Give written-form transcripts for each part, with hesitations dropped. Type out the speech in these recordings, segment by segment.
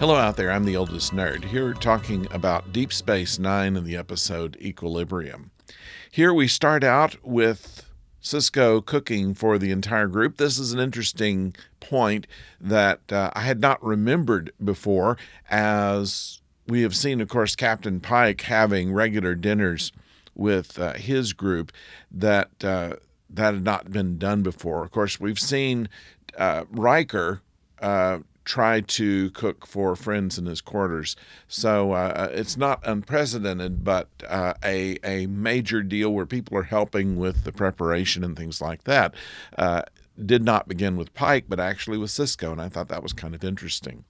Hello out there, I'm the oldest nerd, here talking about Deep Space Nine in the episode Equilibrium. Here we start out with Sisko cooking for the entire group. This is an interesting point that I had not remembered before, as we have seen, of course, Captain Pike having regular dinners with his group that had not been done before. Of course, we've seen Riker try to cook for friends in his quarters. So it's not unprecedented, but a major deal where people are helping with the preparation and things like that did not begin with Pike, but actually with Sisko, and I thought that was kind of interesting.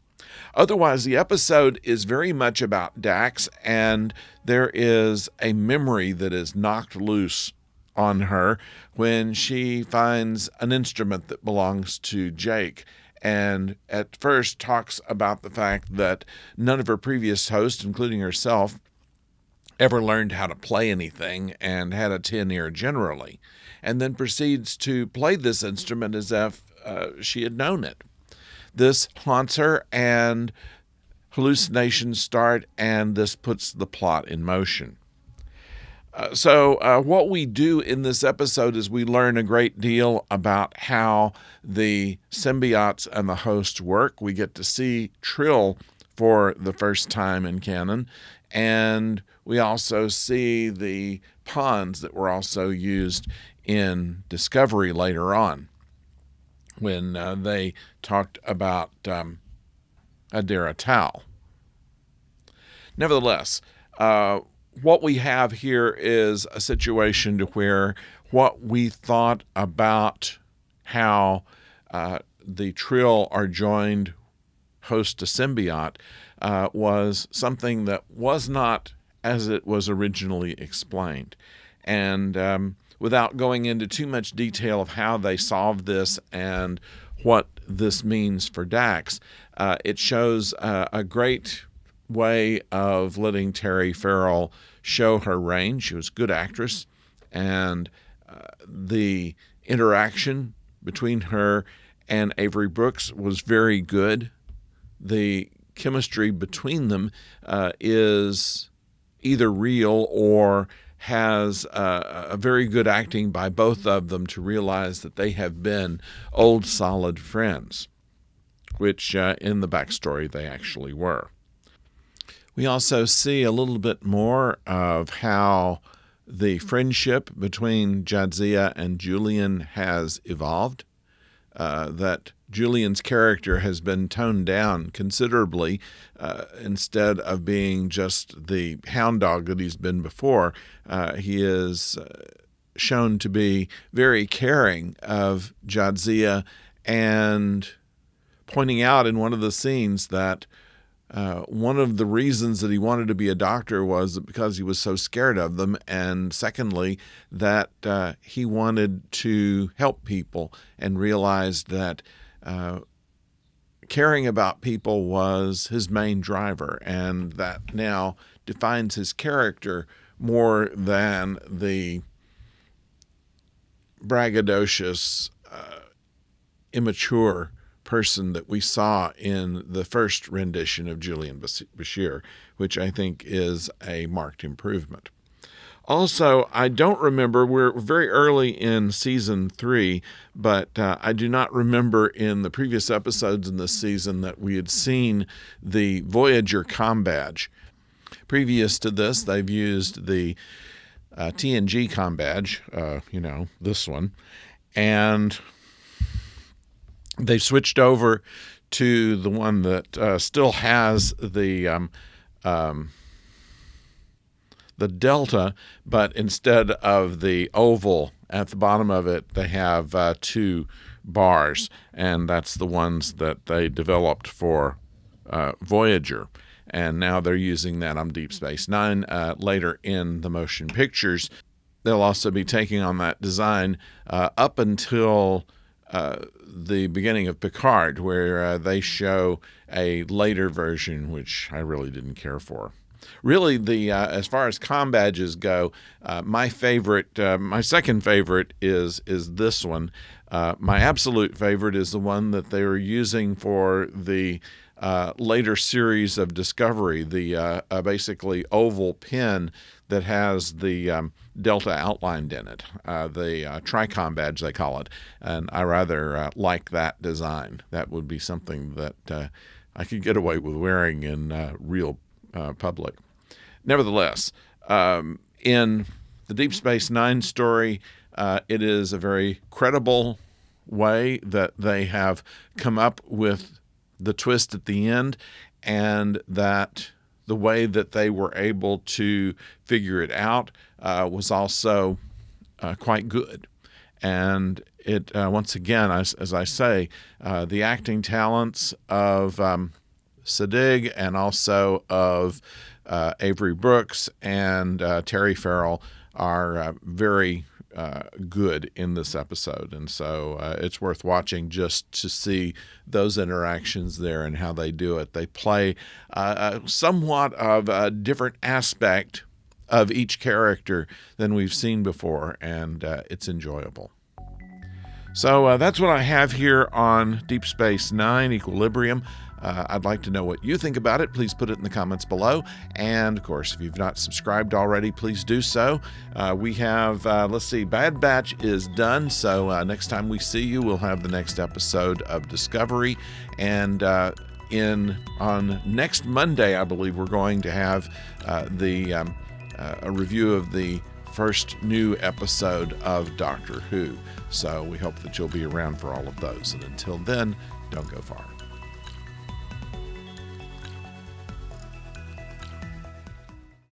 Otherwise, the episode is very much about Dax, and there is a memory that is knocked loose on her when she finds an instrument that belongs to Jake, and at first talks about the fact that none of her previous hosts, including herself, ever learned how to play anything and had a 10 ear generally, and then proceeds to play this instrument as if she had known it. This haunts her, and hallucinations start, and this puts the plot in motion. So what we do in this episode is we learn a great deal about how the symbiotes and the hosts work. We get to see Trill for the first time in canon, and we also see the pawns that were also used in Discovery later on, when they talked about Adira Tal. Nevertheless, what we have here is a situation to where what we thought about how the Trill are joined host to symbiote was something that was not as it was originally explained. And without going into too much detail of how they solved this and what this means for Dax, it shows a great way of letting Terry Farrell show her range. She was a good actress, and the interaction between her and Avery Brooks was very good. The chemistry between them is either real or has a very good acting by both of them to realize that they have been old solid friends, which in the backstory they actually were. We also see a little bit more of how the friendship between Jadzia and Julian has evolved, that Julian's character has been toned down considerably. Instead of being just the hound dog that he's been before, he is shown to be very caring of Jadzia, and pointing out in one of the scenes that one of the reasons that he wanted to be a doctor was because he was so scared of them, and secondly, that he wanted to help people and realized that caring about people was his main driver, and that now defines his character more than the braggadocious, immature person that we saw in the first rendition of Julian Bashir, which I think is a marked improvement. Also, I don't remember, we're very early in season 3, but I do not remember in the previous episodes in this season that we had seen the Voyager comm badge. Previous to this, they've used the TNG comm badge, this one, and they switched over to the one that still has the delta, but instead of the oval at the bottom of it, they have 2 bars, and that's the ones that they developed for Voyager. And now they're using that on Deep Space Nine later in the motion pictures. They'll also be taking on that design up until the beginning of Picard, where they show a later version, which I really didn't care for. Really, the as far as comm badges go, my second favorite is this one. My absolute favorite is the one that they were using for the later series of Discovery, the basically oval pin that has the Delta outlined in it, the Tricom badge they call it, and I rather like that design. That would be something that I could get away with wearing in real public. Nevertheless, in the Deep Space Nine story, it is a very credible way that they have come up with the twist at the end, and that the way that they were able to figure it out was also quite good. And it once again, as I say, the acting talents of Sadig and also of Avery Brooks and Terry Farrell are very good in this episode. And so it's worth watching just to see those interactions there and how they do it. They play somewhat of a different aspect of each character than we've seen before, and it's enjoyable. So that's what I have here on Deep Space Nine Equilibrium. I'd like to know what you think about it. Please put it in the comments below. And, of course, if you've not subscribed already, please do so. We have, let's see, Bad Batch is done. So next time we see you, we'll have the next episode of Discovery. And on next Monday, I believe, we're going to have a review of the first new episode of Doctor Who. So we hope that you'll be around for all of those. And until then, don't go far.